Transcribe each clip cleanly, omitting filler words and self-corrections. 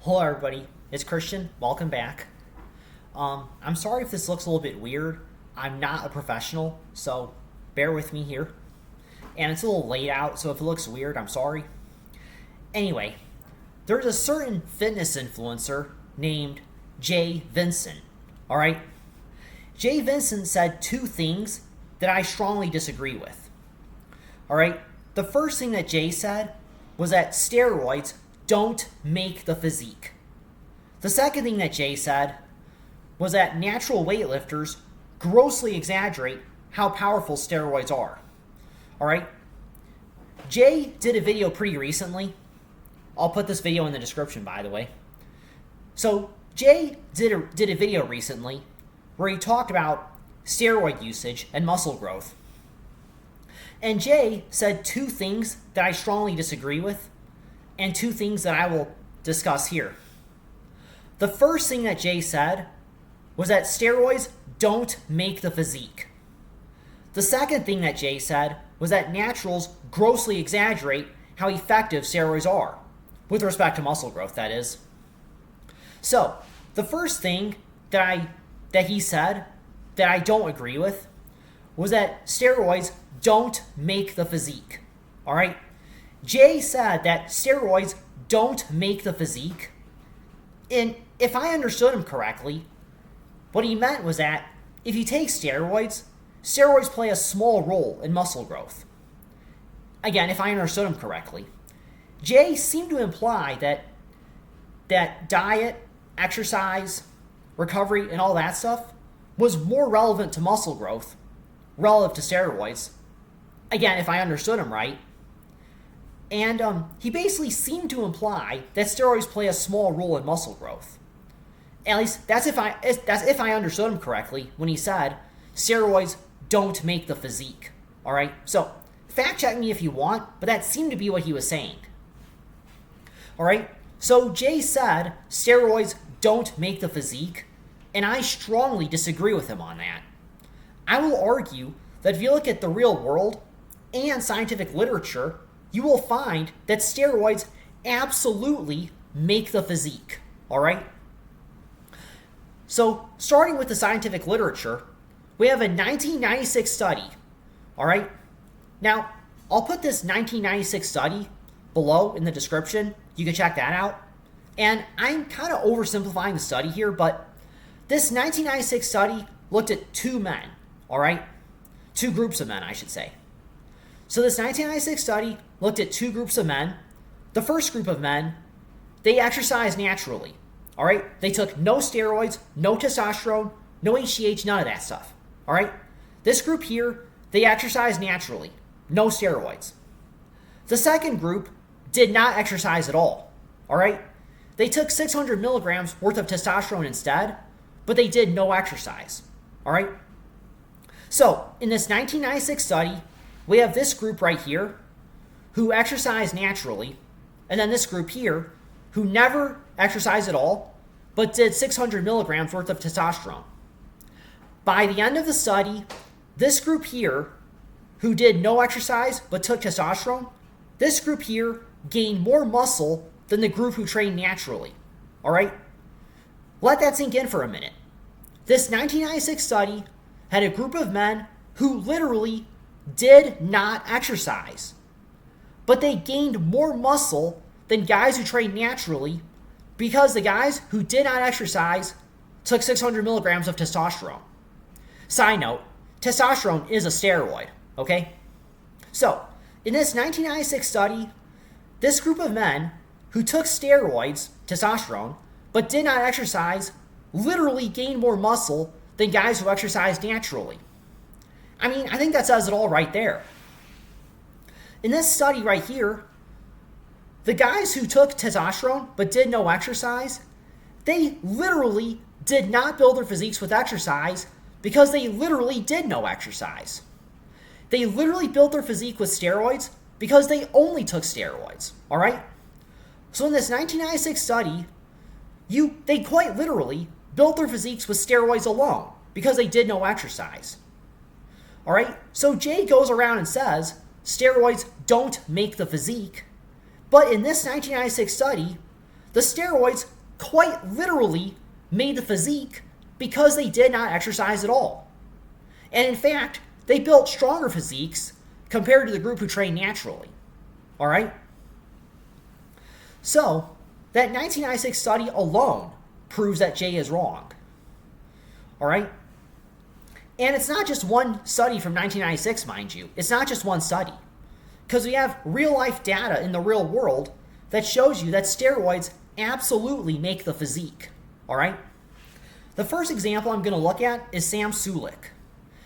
Hello everybody, it's Christian, welcome back. I'm sorry if this looks a little bit weird. I'm not a professional, so bear with me here. And it's a little late out, so if it looks weird, I'm sorry. Anyway, there's a certain fitness influencer named Vincent, alright? Vincent said two things that I strongly disagree with. Alright, the first thing that Jay said was that steroids don't make the physique. The second thing that Jay said was that natural weightlifters grossly exaggerate how powerful steroids are. Alright? Jay did a video pretty recently. I'll put this video in the description, by the way. So, Jay did a video recently where he talked about steroid usage and muscle growth. And Jay said two things that I strongly disagree with, and two things that I will discuss here. The first thing that Jay said was that steroids don't make the physique. The second thing that Jay said was that naturals grossly exaggerate how effective steroids are, with respect to muscle growth, that is. So, the first thing that he said that I don't agree with was that steroids don't make the physique. Alright? Jay said that steroids don't make the physique. And if I understood him correctly, what he meant was that if you take steroids play a small role in muscle growth. Again, if I understood him correctly. Jay seemed to imply that diet, exercise, recovery, and all that stuff was more relevant to muscle growth relative to steroids. Again, if I understood him right. And he basically seemed to imply that steroids play a small role in muscle growth. At least that's if I understood him correctly when he said steroids don't make the physique. All right, so fact check me if you want, but that seemed to be what he was saying. All right, so Jay said steroids don't make the physique, and I strongly disagree with him on that. I will argue that if you look at the real world and scientific literature, you will find that steroids absolutely make the physique, all right? So, starting with the scientific literature, we have a 1996 study, all right? Now, I'll put this 1996 study below in the description. You can check that out. And I'm kind of oversimplifying the study here, but this 1996 study looked at two men, all right? Two groups of men, I should say. So this 1996 study looked at two groups of men. The first group of men, they exercised naturally. All right? They took no steroids, no testosterone, no HGH, none of that stuff. All right? This group here, they exercised naturally. No steroids. The second group did not exercise at all. All right? They took 600 milligrams worth of testosterone instead, but they did no exercise. All right? So, in this 1996 study, we have this group right here who exercised naturally, and then this group here who never exercised at all, but did 600 milligrams worth of testosterone. By the end of the study, this group here who did no exercise but took testosterone, this group here gained more muscle than the group who trained naturally. All right? Let that sink in for a minute. This 1996 study had a group of men who literally did not exercise, but they gained more muscle than guys who trained naturally because the guys who did not exercise took 600 milligrams of testosterone. Side note, testosterone is a steroid, okay? So, in this 1996 study, this group of men who took steroids, testosterone, but did not exercise literally gained more muscle than guys who exercised naturally. I mean, I think that says it all right there. In this study right here, the guys who took testosterone but did no exercise, they literally did not build their physiques with exercise because they literally did no exercise. They literally built their physique with steroids because they only took steroids, all right? So in this 1996 study, they quite literally built their physiques with steroids alone because they did no exercise. All right, so Jay goes around and says steroids don't make the physique, but in this 1996 study, the steroids quite literally made the physique because they did not exercise at all. And in fact, they built stronger physiques compared to the group who trained naturally. All right? So, that 1996 study alone proves that J is wrong. All right? And it's not just one study from 1996, mind you. It's not just one study. Because we have real-life data in the real world that shows you that steroids absolutely make the physique. All right? The first example I'm going to look at is Sam Sulek.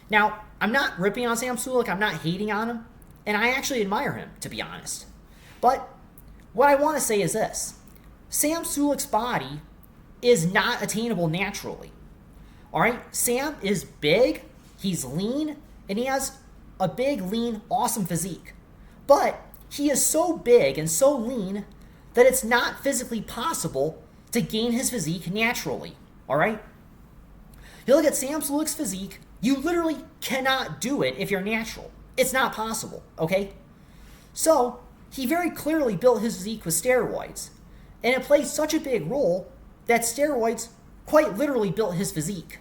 Now, I'm not ripping on Sam Sulek. I'm not hating on him. And I actually admire him, to be honest. But what I want to say is this. Sam Sulek's body is not attainable naturally. All right? Sam is big, he's lean, and he has a big, lean, awesome physique. But he is so big and so lean that it's not physically possible to gain his physique naturally. All right? You look at Sam Sulek's physique, you literally cannot do it if you're natural. It's not possible, okay? So, he very clearly built his physique with steroids. And it plays such a big role that steroids quite literally built his physique.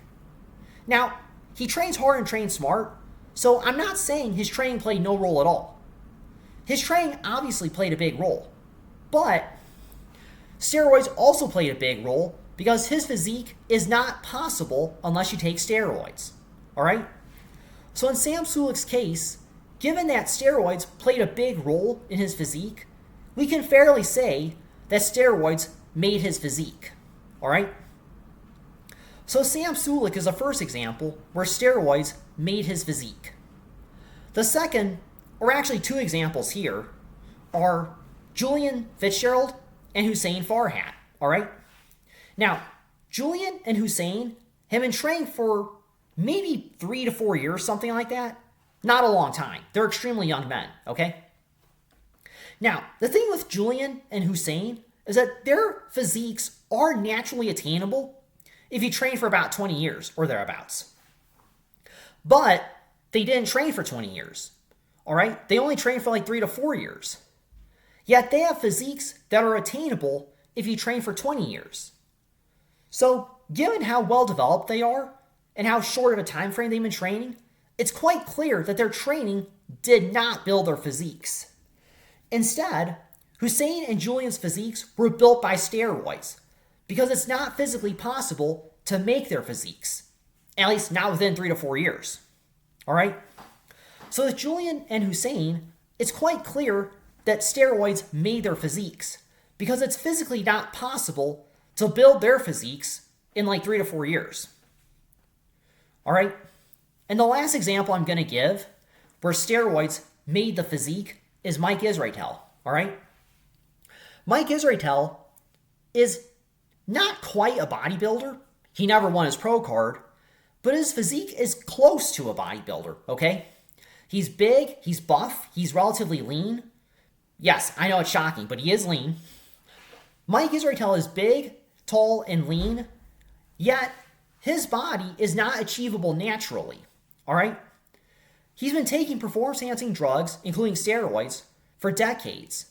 Now, he trains hard and trains smart, so I'm not saying his training played no role at all. His training obviously played a big role, but steroids also played a big role because his physique is not possible unless you take steroids. All right? So in Sam Sulek's case, given that steroids played a big role in his physique, we can fairly say that steroids made his physique. All right? So Sam Sulek is the first example where steroids made his physique. The second, or actually two examples here, are Julian Fitzgerald and Hussein Farhat. All right? Now, Julian and Hussein have been training for maybe 3 to 4 years, something like that. Not a long time. They're extremely young men, okay? Now, the thing with Julian and Hussein is that their physiques are naturally attainable if you train for about 20 years or thereabouts. But they didn't train for 20 years, all right? They only trained for like 3 to 4 years. Yet they have physiques that are attainable if you train for 20 years. So, given how well developed they are and how short of a time frame they've been training, it's quite clear that their training did not build their physiques. Instead, Hussein and Julian's physiques were built by steroids because it's not physically possible to make their physiques, at least not within 3 to 4 years. All right? So with Julian and Hussein, it's quite clear that steroids made their physiques because it's physically not possible to build their physiques in like 3 to 4 years. All right? And the last example I'm going to give where steroids made the physique is Mike Israetel. All right? Mike Israetel is not quite a bodybuilder. He never won his pro card, but his physique is close to a bodybuilder, okay? He's big, he's buff, he's relatively lean. Yes, I know it's shocking, but he is lean. Mike Israetel is big, tall, and lean, yet his body is not achievable naturally, all right? He's been taking performance-enhancing drugs, including steroids, for decades.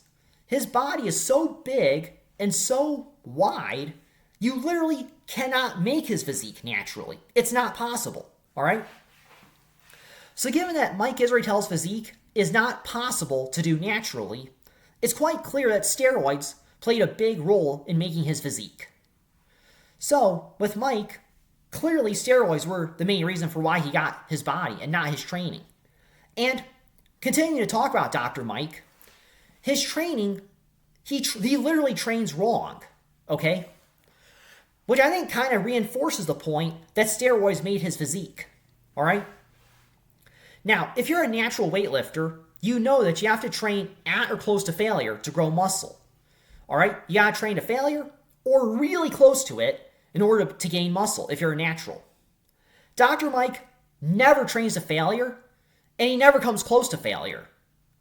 His body is so big and so wide, you literally cannot make his physique naturally. It's not possible, all right? So given that Mike Israetel's physique is not possible to do naturally, it's quite clear that steroids played a big role in making his physique. So, with Mike, clearly steroids were the main reason for why he got his body and not his training. And continuing to talk about Dr. Mike, his training, he literally trains wrong, okay? Which I think kind of reinforces the point that steroids made his physique, all right? Now, if you're a natural weightlifter, you know that you have to train at or close to failure to grow muscle, all right? You gotta train to failure or really close to it in order to gain muscle if you're a natural. Dr. Mike never trains to failure, and he never comes close to failure.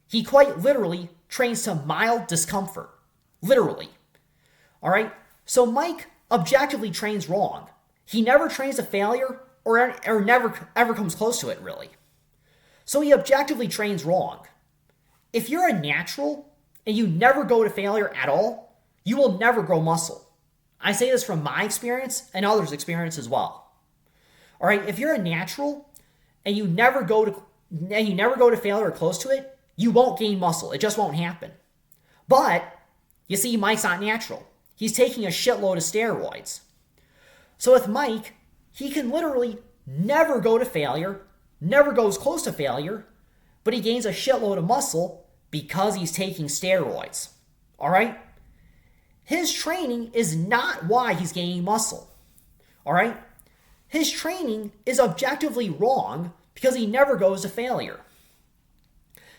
He quite literally trains to mild discomfort. Literally. All right? So Mike objectively trains wrong. He never trains to failure or never ever comes close to it, really. So he objectively trains wrong. If you're a natural and you never go to failure at all, you will never grow muscle. I say this from my experience and others' experience as well. All right, if you're a natural and you never go to failure or close to it, you won't gain muscle. It just won't happen. But you see, Mike's not natural. He's taking a shitload of steroids. So with Mike, he can literally never go to failure, never goes close to failure, but he gains a shitload of muscle because he's taking steroids. All right? His training is not why he's gaining muscle. All right? His training is objectively wrong because he never goes to failure.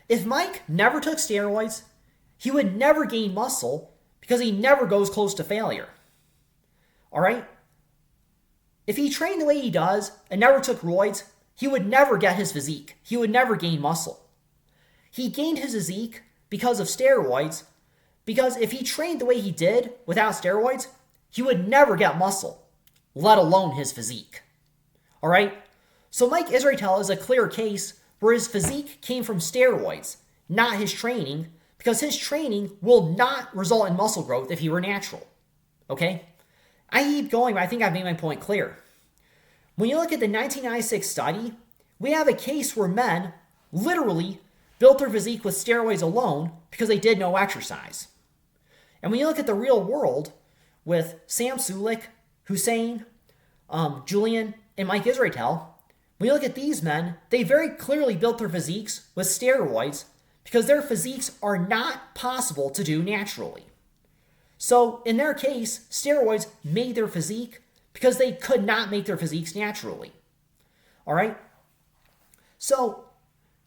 If Mike never took steroids, he would never gain muscle because he never goes close to failure. All right? If he trained the way he does and never took roids, he would never get his physique. He would never gain muscle. He gained his physique because of steroids, because if he trained the way he did without steroids, he would never get muscle, let alone his physique. All right? So Mike Israetel is a clear case where his physique came from steroids, not his training, because his training will not result in muscle growth if he were natural. Okay? I keep going, but I think I've made my point clear. When you look at the 1996 study, we have a case where men literally built their physique with steroids alone because they did no exercise. And when you look at the real world with Sam Sulik, Hussein, Julian, and Mike Israetel, when you look at these men, they very clearly built their physiques with steroids because their physiques are not possible to do naturally. So in their case, steroids made their physique because they could not make their physiques naturally. All right? So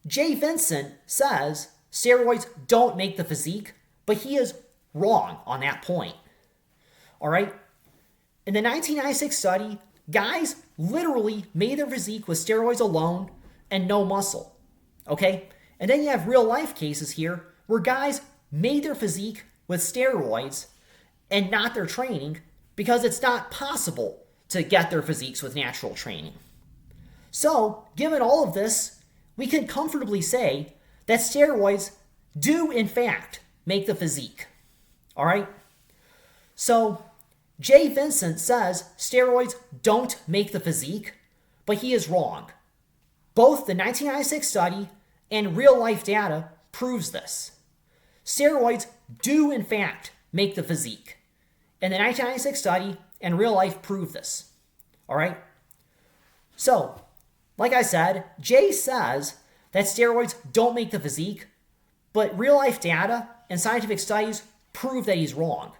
Jay Vincent says steroids don't make the physique, but he is wrong on that point. All right? In the 1996 study, guys literally made their physique with steroids alone and no muscle. Okay? And then you have real life cases here where guys made their physique with steroids and not their training because it's not possible to get their physiques with natural training. So, given all of this, we can comfortably say that steroids do in fact make the physique. All right? So, Jay Vincent says steroids don't make the physique, but he is wrong. Both the 1996 study and real life data proves this. Steroids do in fact make the physique. And the 1996 study and real life prove this. All right? So, like I said, Jay says that steroids don't make the physique, but real life data and scientific studies prove that he's wrong.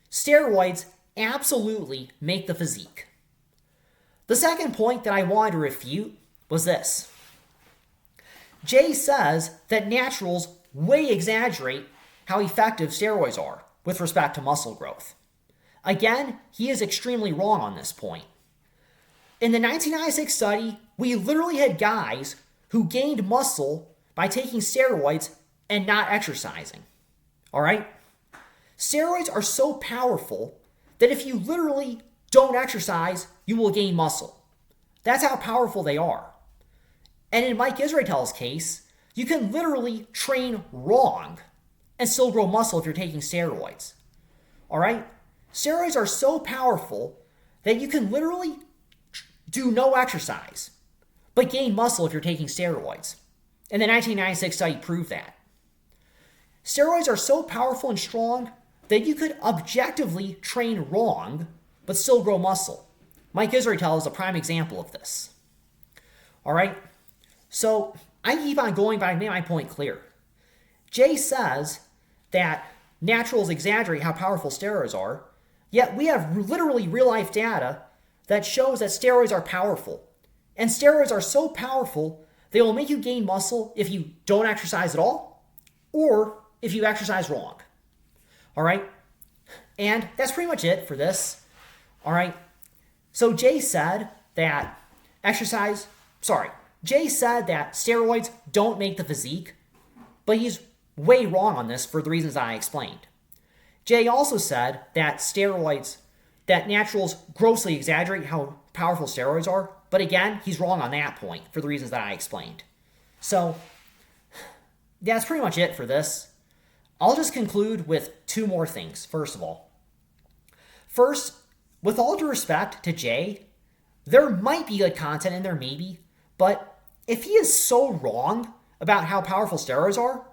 Steroids absolutely make the physique. The second point that I wanted to refute was this. Jay says that naturals way exaggerate how effective steroids are with respect to muscle growth. Again, he is extremely wrong on this point. In the 1996 study, we literally had guys who gained muscle by taking steroids and not exercising. All right? Steroids are so powerful that if you literally don't exercise, you will gain muscle. That's how powerful they are. And in Mike Israetel's case, you can literally train wrong and still grow muscle if you're taking steroids. All right? Steroids are so powerful that you can literally do no exercise, but gain muscle if you're taking steroids. And the 1996 study proved that. Steroids are so powerful and strong that you could objectively train wrong, but still grow muscle. Mike Israetel is a prime example of this. All right? So I keep on going, but I made my point clear. Jay says that naturals exaggerate how powerful steroids are, yet we have literally real-life data that shows that steroids are powerful. And steroids are so powerful, they will make you gain muscle if you don't exercise at all, or if you exercise wrong. All right? And that's pretty much it for this. All right? So Jay said that steroids don't make the physique, but he's way wrong on this for the reasons I explained. Jay also said that naturals grossly exaggerate how powerful steroids are, but again, he's wrong on that point for the reasons that I explained. So, that's pretty much it for this. I'll just conclude with two more things. First of all, with all due respect to Jay, there might be good content in there, maybe, but if he is so wrong about how powerful steroids are,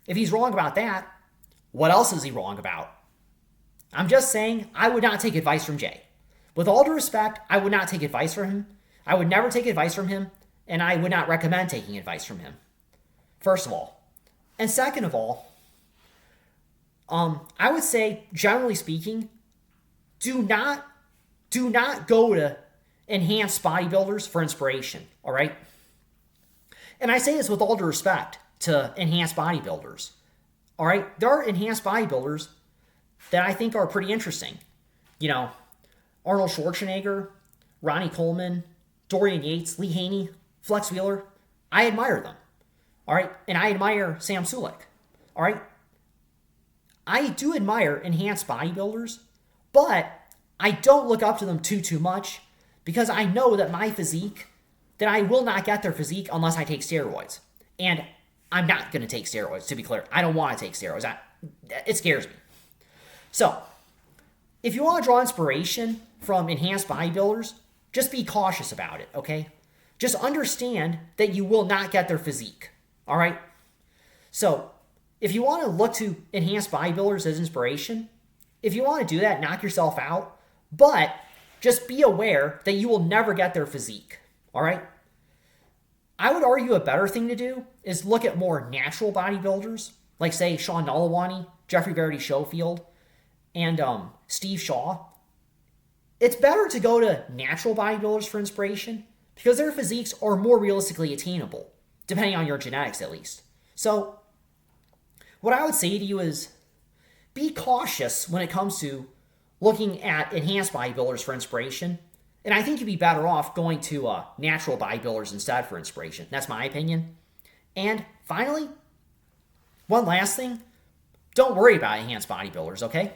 if he's wrong about that, what else is he wrong about? I'm just saying I would not take advice from Jay. With all due respect, I would not take advice from him. I would never take advice from him, and I would not recommend taking advice from him. First of all. And second of all, I would say, generally speaking, do not go to enhanced bodybuilders for inspiration, all right? And I say this with all due respect to enhanced bodybuilders, all right? There are enhanced bodybuilders that I think are pretty interesting. You know, Arnold Schwarzenegger, Ronnie Coleman, Dorian Yates, Lee Haney, Flex Wheeler. I admire them, all right? And I admire Sam Sulek, all right? I do admire enhanced bodybuilders, but I don't look up to them too much because I know that my physique, that I will not get their physique unless I take steroids. And I'm not going to take steroids, to be clear. I don't want to take steroids. It scares me. So, if you want to draw inspiration from enhanced bodybuilders, just be cautious about it, okay? Just understand that you will not get their physique, all right? So, if you want to look to enhanced bodybuilders as inspiration, if you want to do that, knock yourself out, but just be aware that you will never get their physique, all right? I would argue a better thing to do is look at more natural bodybuilders, like say Sean Nalawani, Jeffrey Verity Schofield, and Steve Shaw. It's better to go to natural bodybuilders for inspiration because their physiques are more realistically attainable, depending on your genetics at least. So, what I would say to you is be cautious when it comes to looking at enhanced bodybuilders for inspiration. And I think you'd be better off going to natural bodybuilders instead for inspiration. That's my opinion. And finally, one last thing. Don't worry about enhanced bodybuilders, okay?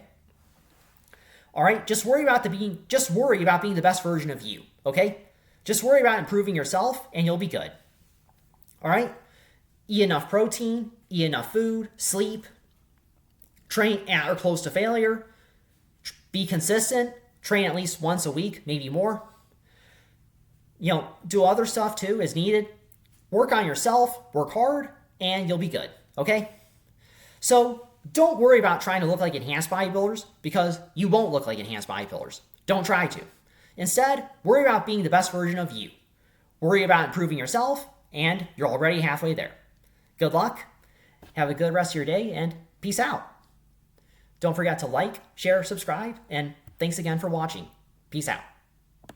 All right? Just worry about being the best version of you, okay? Just worry about improving yourself and you'll be good. All right? Eat enough protein, eat enough food, sleep, train at or close to failure, be consistent, train at least once a week, maybe more. You know, do other stuff too as needed. Work on yourself, work hard, and you'll be good, okay? So don't worry about trying to look like enhanced bodybuilders because you won't look like enhanced bodybuilders. Don't try to. Instead, worry about being the best version of you. Worry about improving yourself, and you're already halfway there. Good luck, have a good rest of your day, and peace out. Don't forget to like, share, subscribe, and thanks again for watching. Peace out.